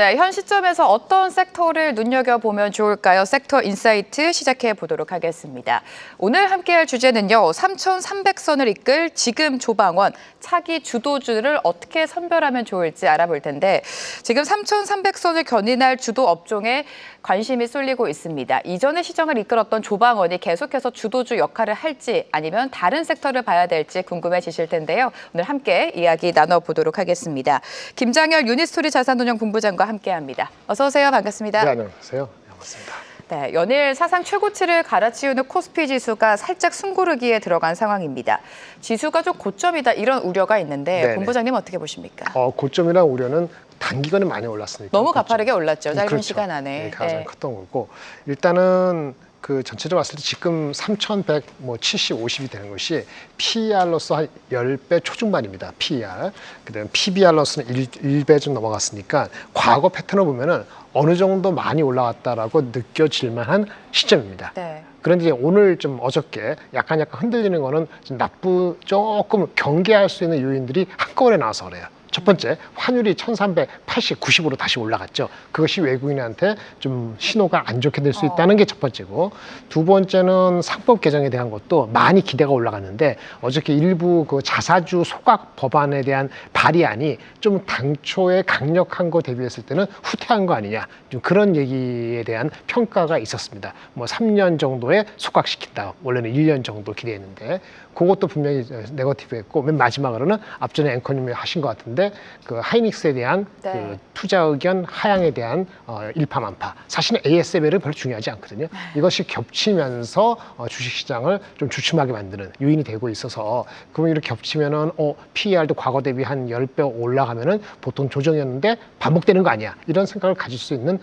네, 현 시점에서 어떤 섹터를 눈여겨보면 좋을까요? 섹터 인사이트 시작해 보도록 하겠습니다. 오늘 함께할 주제는요. 3,300선을 이끌 지금 조방원, 차기 주도주를 어떻게 선별하면 좋을지 알아볼 텐데 지금 3,300선을 견인할 주도 업종에 관심이 쏠리고 있습니다. 이전에 시장을 이끌었던 조방원이 계속해서 주도주 역할을 할지 아니면 다른 섹터를 봐야 될지 궁금해지실 텐데요. 오늘 함께 이야기 나눠보도록 하겠습니다. 김장열 유니스토리 자산운용 본부장과 함께합니다. 어서 오세요. 반갑습니다. 네, 안녕하세요. 반갑습니다. 네, 연일 사상 최고치를 갈아치우는 코스피 지수가 살짝 숨고르기에 들어간 상황입니다. 지수가 좀 고점이다 이런 우려가 있는데 네네. 본부장님 어떻게 보십니까? 고점이나 우려는 단기간에 많이 올랐으니까. 너무 가파르게 올랐죠. 짧은 그렇죠. 시간 안에. 네, 가장 컸던 거고 일단은 그 전체적으로 봤을 때 지금 3,170, 50이 되는 것이 PER로서 한 10배 초중반입니다. PER. 그다음에 PBR로서는 1배 좀 넘어갔으니까 과거 패턴을 보면은 어느 정도 많이 올라왔다라고 느껴질 만한 시점입니다. 네. 그런데 이제 오늘 좀 어저께 약간 흔들리는 거는 좀 조금 경계할 수 있는 요인들이 한꺼번에 나와서 그래요. 첫 번째, 환율이 1380, 90으로 다시 올라갔죠. 그것이 외국인한테 좀 신호가 안 좋게 될 수 있다는 게 첫 번째고, 두 번째는 상법 개정에 대한 것도 많이 기대가 올라갔는데 어저께 일부 그 자사주 소각 법안에 대한 발의안이 좀 당초에 강력한 거 대비했을 때는 후퇴한 거 아니냐, 좀 그런 얘기에 대한 평가가 있었습니다. 뭐 3년 정도에 소각시킨다. 원래는 1년 정도 기대했는데 그것도 분명히 네거티브했고, 맨 마지막으로는 앞전에 앵커님이 하신 것 같은데 그 하이닉스에 대한 네. 그 투자 의견 하향에 대한 일파만파. 사실은 ASML은 별로 중요하지 않거든요. 이것이 겹치면서 주식시장을 좀 주춤하게 만드는 요인이 되고 있어서, 그러면 이렇게 겹치면은 PER도 과거 대비 한 10배 올라가면은 보통 조정이었는데 반복되는 거 아니야, 이런 생각을 가질 수 있는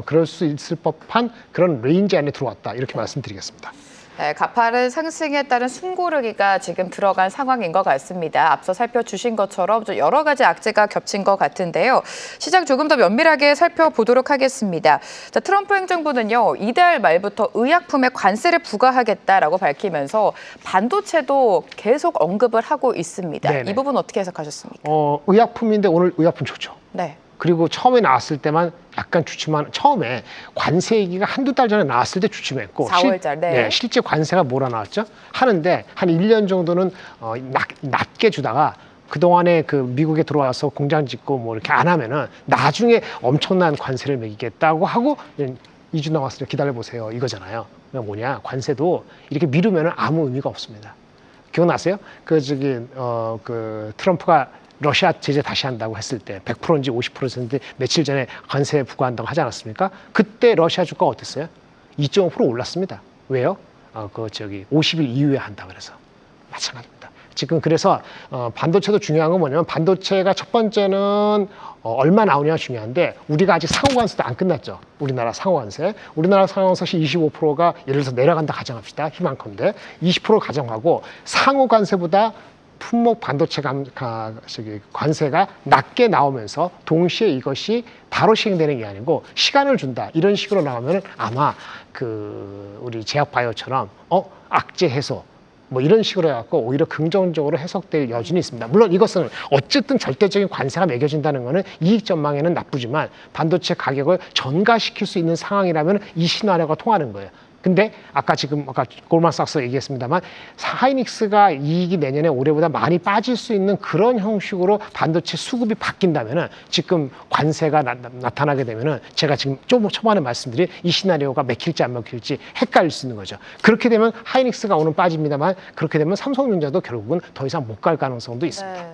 그럴 수 있을 법한 그런 레인지 안에 들어왔다, 이렇게 말씀드리겠습니다. 네, 가파른 상승에 따른 숨고르기가 지금 들어간 상황인 것 같습니다. 앞서 살펴주신 것처럼 좀 여러 가지 악재가 겹친 것 같은데요. 시장 조금 더 면밀하게 살펴보도록 하겠습니다. 자, 트럼프 행정부는요, 이달 말부터 의약품에 관세를 부과하겠다라고 밝히면서 반도체도 계속 언급을 하고 있습니다. 네네. 이 부분 어떻게 해석하셨습니까? 의약품인데 오늘 의약품 좋죠. 네. 그리고 처음에 나왔을 때만 약간 주춤한, 처음에 관세 얘기가 한두 달 전에 나왔을 때 주춤했고 4월달, 네. 실제 관세가 뭐라 나왔죠? 하는데 한 1년 정도는 낮게 주다가 그동안에 그 미국에 들어와서 공장 짓고 뭐 이렇게 안 하면은 나중에 엄청난 관세를 매기겠다고 하고 2주 남았을 때 기다려보세요, 이거잖아요. 그러니까 뭐냐, 관세도 이렇게 미루면은 아무 의미가 없습니다. 기억나세요? 그 트럼프가 러시아 제재 다시 한다고 했을 때 100%인지 50%인지 며칠 전에 관세 부과한다고 하지 않았습니까? 그때 러시아 주가가 어땠어요? 2.5% 올랐습니다. 왜요? 50일 이후에 한다 그래서. 마찬가지입니다. 지금 그래서 반도체도 중요한 건 뭐냐면, 반도체가 첫 번째는 얼마 나오냐가 중요한데, 우리가 아직 상호관세도 안 끝났죠. 우리나라 상호관세. 우리나라 상호관세 25%가 예를 들어서 내려간다 가정합시다. 희망컨대 20% 가정하고, 상호관세보다 품목 반도체 관세가 낮게 나오면서 동시에 이것이 바로 시행되는 게 아니고 시간을 준다, 이런 식으로 나오면 아마 우리 제약바이오처럼 악재 해소 뭐 이런 식으로 해갖고 오히려 긍정적으로 해석될 여지는 있습니다. 물론 이것은 어쨌든 절대적인 관세가 매겨진다는 것은 이익 전망에는 나쁘지만 반도체 가격을 전가시킬 수 있는 상황이라면 이 시나리오가 통하는 거예요. 근데 아까 골만삭스 얘기했습니다만, 하이닉스가 이익이 내년에 올해보다 많이 빠질 수 있는 그런 형식으로 반도체 수급이 바뀐다면은, 지금 관세가 나타나게 되면은 제가 지금 좀 초반에 말씀드린 이 시나리오가 먹힐지 안 먹힐지 헷갈릴 수 있는 거죠. 그렇게 되면 하이닉스가 오늘 빠집니다만, 그렇게 되면 삼성전자도 결국은 더 이상 못 갈 가능성도 있습니다. 네.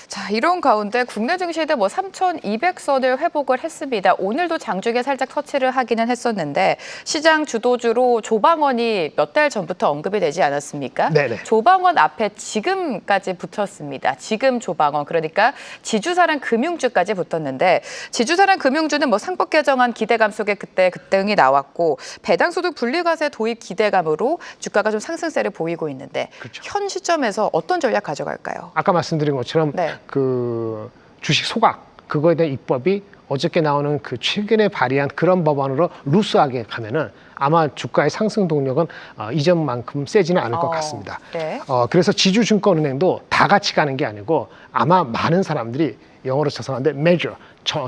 자, 이런 가운데 국내 증시도 3,200선을 회복을 했습니다. 오늘도 장중에 살짝 터치를 하기는 했었는데, 시장 주도주로 조방원이 몇 달 전부터 언급이 되지 않았습니까? 네네. 조방원 앞에 지금까지 붙었습니다. 지금 조방원, 그러니까 지주사랑 금융주까지 붙었는데, 지주사랑 금융주는 상법 개정안 기대감 속에 그때 급등이 나왔고, 배당소득 분리과세 도입 기대감으로 주가가 좀 상승세를 보이고 있는데, 그렇죠. 현 시점에서 어떤 전략 가져갈까요? 아까 말씀드린 것처럼 네. 그 주식 소각, 그거에 대한 입법이 어저께 나오는 그 최근에 발의한 그런 법안으로 루스하게 가면은 아마 주가의 상승 동력은 이전만큼 세지는 않을 것 같습니다. 네. 그래서 지주증권은행도 다 같이 가는 게 아니고 아마 많은 사람들이 영어로 죄송한데 measure,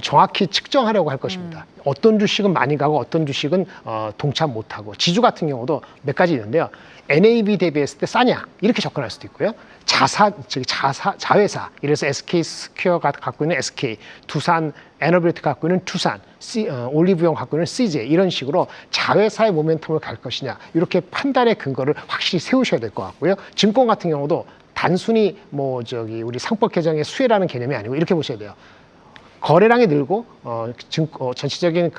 정확히 측정하려고 할 것입니다. 어떤 주식은 많이 가고 어떤 주식은 동참 못하고 지주 같은 경우도 몇 가지 있는데요. NAV 대비했을 때 싸냐 이렇게 접근할 수도 있고요. 자회사, 이래서 SK 스퀘어가 갖고 있는 SK, 두산 에너빌리티 갖고 있는 두산, 올리브영 갖고 있는 CJ 이런 식으로 자회사의 모멘텀을 갈 것이냐 이렇게 판단의 근거를 확실히 세우셔야 될 것 같고요. 증권 같은 경우도 단순히 우리 상법 개정의 수혜라는 개념이 아니고 이렇게 보셔야 돼요. 거래량이 늘고 전체적인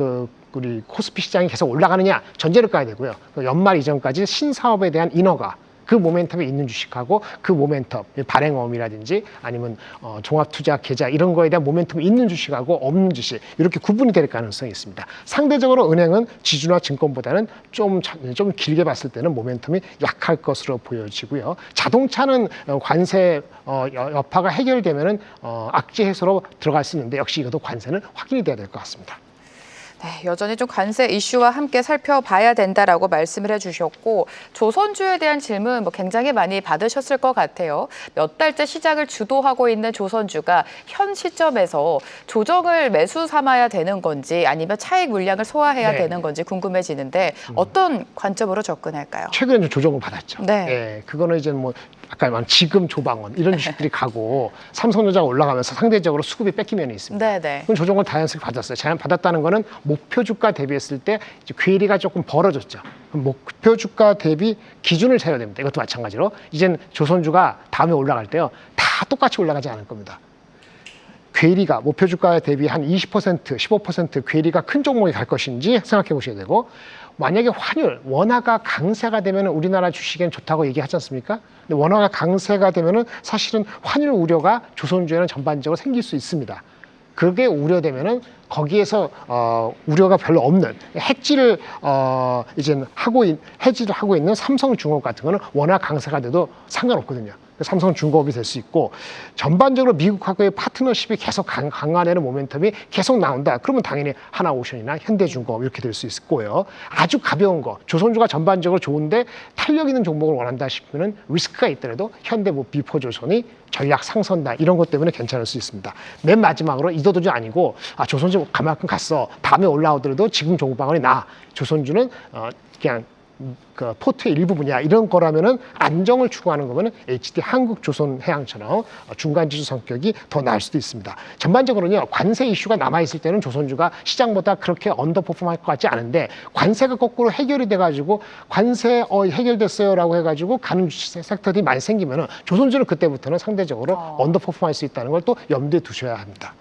우리 코스피 시장이 계속 올라가느냐 전제를 까야 되고요. 연말 이전까지 신사업에 대한 인허가 그 모멘텀이 있는 주식하고 그 모멘텀 발행어음이라든지 아니면 종합투자 계좌 이런 거에 대한 모멘텀이 있는 주식하고 없는 주식 이렇게 구분이 될 가능성이 있습니다. 상대적으로 은행은 지주나 증권보다는 좀 길게 봤을 때는 모멘텀이 약할 것으로 보여지고요. 자동차는 관세 여파가 해결되면은 악재 해소로 들어갈 수 있는데 역시 이것도 관세는 확인이 돼야 될 것 같습니다. 네, 여전히 좀 관세 이슈와 함께 살펴봐야 된다라고 말씀을 해주셨고 조선주에 대한 질문 굉장히 많이 받으셨을 것 같아요. 몇 달째 시장을 주도하고 있는 조선주가 현 시점에서 조정을 매수 삼아야 되는 건지 아니면 차익 물량을 소화해야 되는 건지 궁금해지는데 어떤 관점으로 접근할까요? 최근에 좀 조정을 받았죠. 네. 예, 그거는 이제 아까 말한 지금 조방원 이런 주식들이 가고 삼성전자가 올라가면서 상대적으로 수급이 뺏긴 면이 있습니다. 네네. 그럼 조정을 자연스럽게 받았어요. 받았다는 거는 목표 주가 대비했을 때 이제 괴리가 조금 벌어졌죠. 그럼 목표 주가 대비 기준을 세워야 됩니다. 이것도 마찬가지로 이젠 조선주가 다음에 올라갈 때요. 다 똑같이 올라가지 않을 겁니다. 괴리가 목표 주가 대비 한 20%, 15% 괴리가 큰 종목이 갈 것인지 생각해 보셔야 되고 만약에 환율, 원화가 강세가 되면 우리나라 주식엔 좋다고 얘기하지 않습니까? 근데 원화가 강세가 되면 사실은 환율 우려가 조선주에는 전반적으로 생길 수 있습니다. 그게 우려되면은 거기에서 우려가 별로 없는 해지를 하고 있는 삼성중공업 같은 거는 원화 강세가 돼도 상관없거든요. 삼성중공업이 될 수 있고 전반적으로 미국하고의 파트너십이 계속 강화되는 모멘텀이 계속 나온다. 그러면 당연히 하나오션이나 현대중공업 이렇게 될 수 있고요. 아주 가벼운 거 조선주가 전반적으로 좋은데 탄력 있는 종목을 원한다 싶으면 리스크가 있더라도 현대 비포조선이 전략 상선다 이런 것 때문에 괜찮을 수 있습니다. 맨 마지막으로 이도저도 아니고 조선주 그만큼 갔어. 다음에 올라오더라도 지금 종방원이 조선주는 그냥 그 포트의 일부분이야 이런 거라면은 안정을 추구하는 거면은 HD 한국조선해양처럼 중간지수 성격이 더 나을 수도 있습니다. 전반적으로는요 관세 이슈가 남아 있을 때는 조선주가 시장보다 그렇게 언더퍼폼할 것 같지 않은데 관세가 거꾸로 해결이 돼가지고 관세 해결됐어요라고 해가지고 가는 섹터들이 많이 생기면은 조선주는 그때부터는 상대적으로 언더퍼폼할 수 있다는 걸 또 염두에 두셔야 합니다.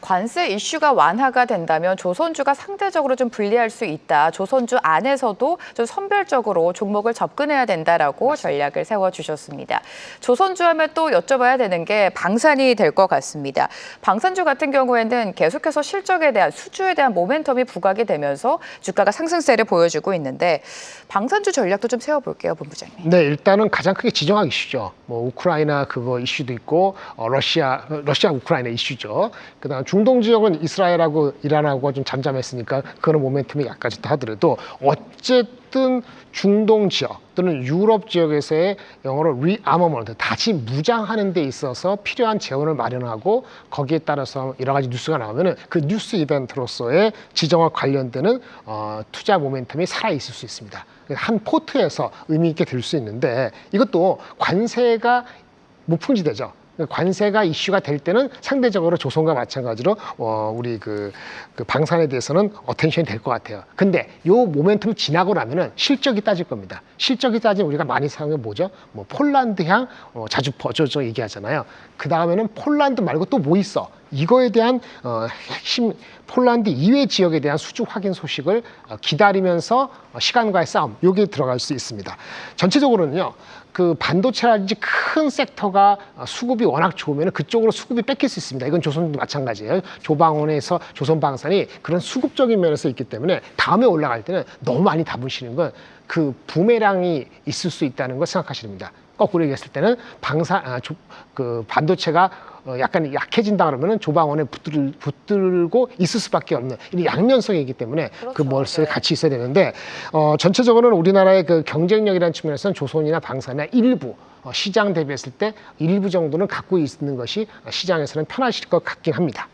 관세 이슈가 완화가 된다면 조선주가 상대적으로 좀 불리할 수 있다. 조선주 안에서도 좀 선별적으로 종목을 접근해야 된다라고 전략을 세워주셨습니다. 조선주 하면 또 여쭤봐야 되는 게 방산이 될 것 같습니다. 방산주 같은 경우에는 계속해서 실적에 대한 수주에 대한 모멘텀이 부각이 되면서 주가가 상승세를 보여주고 있는데 방산주 전략도 좀 세워볼게요, 본부장님. 네, 일단은 가장 크게 지정학 이슈죠. 우크라이나 그거 이슈도 있고 러시아 우크라이나 이슈죠. 그다음 중동 지역은 이스라엘하고 이란하고 좀 잠잠했으니까 그런 모멘텀이 약까지도 하더라도 어쨌든 중동 지역 또는 유럽 지역에서의 영어로 리아머먼트 다시 무장하는 데 있어서 필요한 재원을 마련하고 거기에 따라서 여러 가지 뉴스가 나오면은 그 뉴스 이벤트로서의 지정학 관련되는 투자 모멘텀이 살아 있을 수 있습니다. 한 포트에서 의미 있게 될 수 있는데 이것도 관세가 무풍지대죠. 관세가 이슈가 될 때는 상대적으로 조선과 마찬가지로 우리 그 방산에 대해서는 어텐션이 될 것 같아요. 근데 요 모멘텀이 지나고 나면은 실적이 따질 겁니다. 실적이 따지면 우리가 많이 사용해 뭐죠? 폴란드향 자주포 저 얘기하잖아요. 그 다음에는 폴란드 말고 또 뭐 있어? 이거에 대한 핵심 폴란드 이외 지역에 대한 수주 확인 소식을 기다리면서 시간과의 싸움 요게 들어갈 수 있습니다. 전체적으로는요. 그 반도체라든지 큰 섹터가 수급이 워낙 좋으면 그쪽으로 수급이 뺏길 수 있습니다. 이건 조선도 마찬가지예요. 조방원에서 조선방산이 그런 수급적인 면에서 있기 때문에 다음에 올라갈 때는 너무 많이 담으시는 건 그 부메랑이 있을 수 있다는 걸 생각하셔야 됩니다. 거꾸로 얘기했을 때는 그 반도체가 약간 약해진다 그러면은 조방원에 붙들고 있을 수밖에 없는 이 양면성이기 때문에 그렇죠. 그 멀스에 네. 같이 있어야 되는데 전체적으로는 우리나라의 그 경쟁력이라는 측면에서는 조선이나 방산이나 일부 시장 대비했을 때 일부 정도는 갖고 있는 것이 시장에서는 편하실 것 같긴 합니다.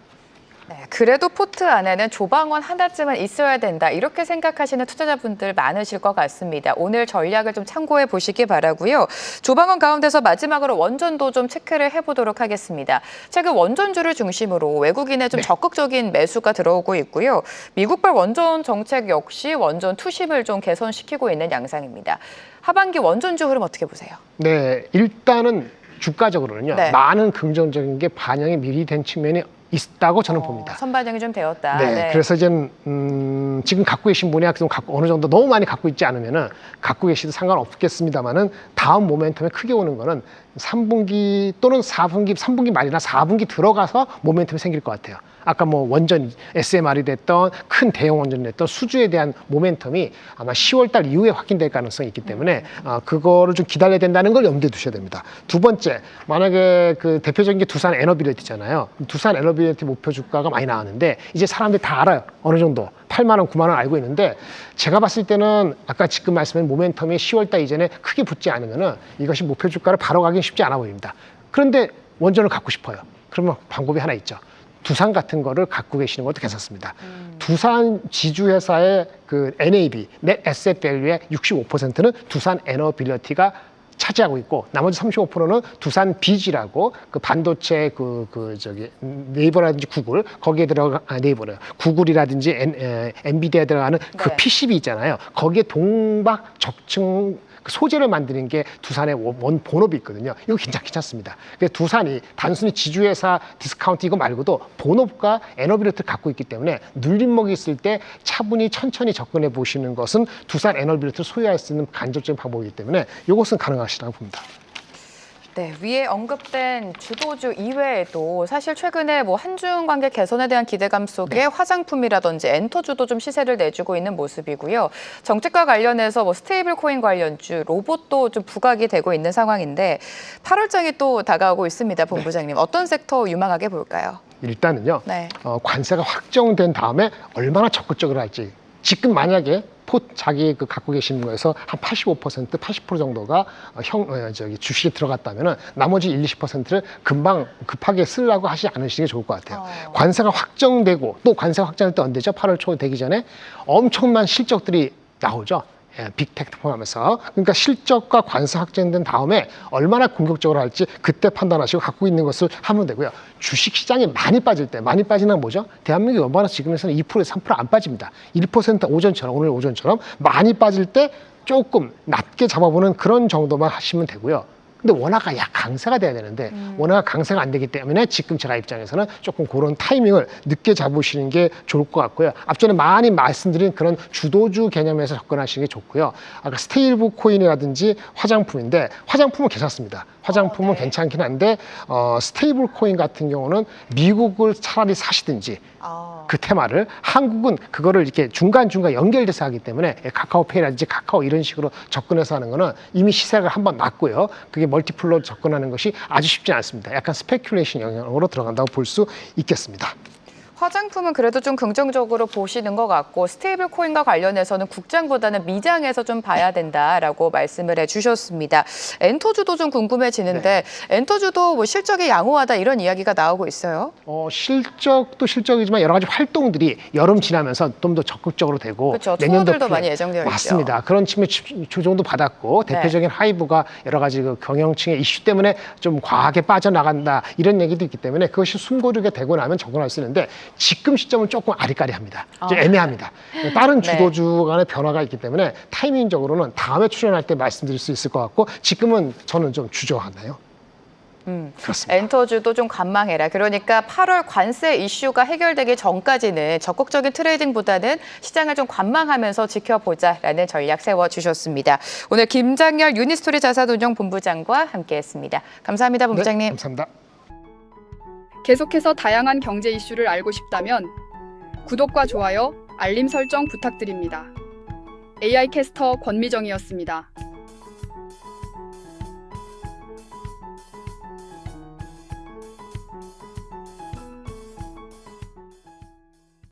네, 그래도 포트 안에는 조방원 하나쯤은 있어야 된다. 이렇게 생각하시는 투자자분들 많으실 것 같습니다. 오늘 전략을 좀 참고해 보시기 바라고요. 조방원 가운데서 마지막으로 원전도 좀 체크를 해보도록 하겠습니다. 최근 원전주를 중심으로 외국인의 좀 적극적인 매수가 들어오고 있고요. 미국발 원전 정책 역시 원전 투심을 좀 개선시키고 있는 양상입니다. 하반기 원전주 흐름 어떻게 보세요? 네, 일단은 주가적으로는요. 네. 많은 긍정적인 게 반영이 미리 된 측면이 있다고 저는 봅니다. 선반영이 좀 되었다. 네, 그래서 이제 지금 갖고 계신 분이 어느 정도 너무 많이 갖고 있지 않으면은 갖고 계시도 상관없겠습니다만은 다음 모멘텀에 크게 오는 거는 3분기 또는 4분기, 3분기 말이나 4분기 들어가서 모멘텀이 생길 것 같아요. 아까 뭐 원전 SMR이 됐던 큰 대형 원전이 됐던 수주에 대한 모멘텀이 아마 10월 달 이후에 확인될 가능성이 있기 때문에 그거를 좀 기다려야 된다는 걸 염두에 두셔야 됩니다. 두 번째, 만약에 그 대표적인 게 두산 에너빌리티잖아요. 두산 에너빌리티 목표 주가가 많이 나왔는데 이제 사람들이 다 알아요. 어느 정도 8만 원, 9만 원 알고 있는데 제가 봤을 때는 아까 지금 말씀한 모멘텀이 10월 달 이전에 크게 붙지 않으면은 이것이 목표 주가를 바로 가긴 쉽지 않아 보입니다. 그런데 원전을 갖고 싶어요. 그러면 방법이 하나 있죠. 두산 같은 거를 갖고 계시는 것도 괜찮습니다. 두산 지주회사의 그 NAV, Net Asset Value의 65%는 두산 에너빌리티가 차지하고 있고 나머지 35%는 두산 비지라고 그 반도체 네이버라든지 구글 거기에 네이버는 구글이라든지 엔비디아에 들어가는 그 네. PCB 있잖아요. 거기에 동박 적층 소재를 만드는 게 두산의 원 본업이 있거든요. 이거 괜찮습니다. 그래서 두산이 단순히 지주회사 디스카운트 이거 말고도 본업과 에너빌리티를 갖고 있기 때문에 눌림목이 있을 때 차분히 천천히 접근해 보시는 것은 두산 에너빌리티를 소유할 수 있는 간접적인 방법이기 때문에 이것은 가능하시다고 봅니다. 네, 위에 언급된 주도주 이외에도 사실 최근에 뭐 한중 관계 개선에 대한 기대감 속에 화장품이라든지 엔터주도 좀 시세를 내주고 있는 모습이고요. 정책과 관련해서 뭐 스테이블 코인 관련주, 로봇도 좀 부각이 되고 있는 상황인데 8월장이 또 다가오고 있습니다, 본부장님. 어떤 섹터 유망하게 볼까요? 일단은요. 네. 관세가 확정된 다음에 얼마나 적극적으로 할지. 지금 만약에 자기 그 갖고 계시는 거에서 한 85%, 80% 정도가 주식에 들어갔다면은 나머지 20%를 금방 급하게 쓰려고 하지 않으시는 게 좋을 것 같아요. 관세가 확정되고 또 관세가 확정될 때 언제죠? 8월 초 되기 전에 엄청난 실적들이 나오죠. 빅테크 포함해서. 그러니까 실적과 관세 확정된 다음에 얼마나 공격적으로 할지 그때 판단하시고 갖고 있는 것을 하면 되고요. 주식 시장이 많이 빠질 때, 많이 빠지는 건 뭐죠? 대한민국 연방은 지금에서는 2%에서 3% 안 빠집니다. 1% 오전처럼, 오늘 오전처럼 많이 빠질 때 조금 낮게 잡아보는 그런 정도만 하시면 되고요. 근데 원화가 강세가 돼야 되는데 원화가 강세가 안 되기 때문에 지금 제가 입장에서는 조금 그런 타이밍을 늦게 잡으시는 게 좋을 것 같고요. 앞전에 많이 말씀드린 그런 주도주 개념에서 접근하시는 게 좋고요. 아까 스테이블 코인이라든지 화장품인데 화장품은 괜찮습니다. 화장품은 네. 괜찮긴 한데 스테이블 코인 같은 경우는 미국을 차라리 사시든지 그 테마를 한국은 그거를 이렇게 중간중간 연결돼서 하기 때문에 카카오페이라든지 카카오 이런 식으로 접근해서 하는 거는 이미 시세가 한번 났고요. 그게 멀티플로 접근하는 것이 아주 쉽지 않습니다. 약간 스페큘레이션 영역으로 들어간다고 볼 수 있겠습니다. 화장품은 그래도 좀 긍정적으로 보시는 것 같고 스테이블 코인과 관련해서는 국장보다는 미장에서 좀 봐야 된다라고 말씀을 해주셨습니다. 엔터주도 좀 궁금해지는데 엔터주도 뭐 실적이 양호하다 이런 이야기가 나오고 있어요. 실적도 실적이지만 여러 가지 활동들이 여름 지나면서 좀 더 적극적으로 되고 그렇죠. 내년도 투어들도 많이 예정되어 있죠. 맞습니다. 그런 측면 조정도 받았고 네. 대표적인 하이브가 여러 가지 그 경영층의 이슈 때문에 좀 과하게 빠져나간다 이런 얘기도 있기 때문에 그것이 숨고르게 되고 나면 접근할 수 있는데 지금 시점은 조금 아리까리합니다. 좀 애매합니다. 다른 주도주 간의 변화가 있기 때문에 타이밍적으로는 다음에 출연할 때 말씀드릴 수 있을 것 같고 지금은 저는 좀 주저하나요. 그렇습니다. 엔터주도 좀 관망해라. 그러니까 8월 관세 이슈가 해결되기 전까지는 적극적인 트레이딩보다는 시장을 좀 관망하면서 지켜보자라는 전략 세워주셨습니다. 오늘 김장열 유니스토리 자산운용본부장과 함께했습니다. 감사합니다, 본부장님. 네, 감사합니다. 계속해서 다양한 경제 이슈를 알고 싶다면 구독과 좋아요, 알림 설정 부탁드립니다. AI 캐스터 권미정이었습니다.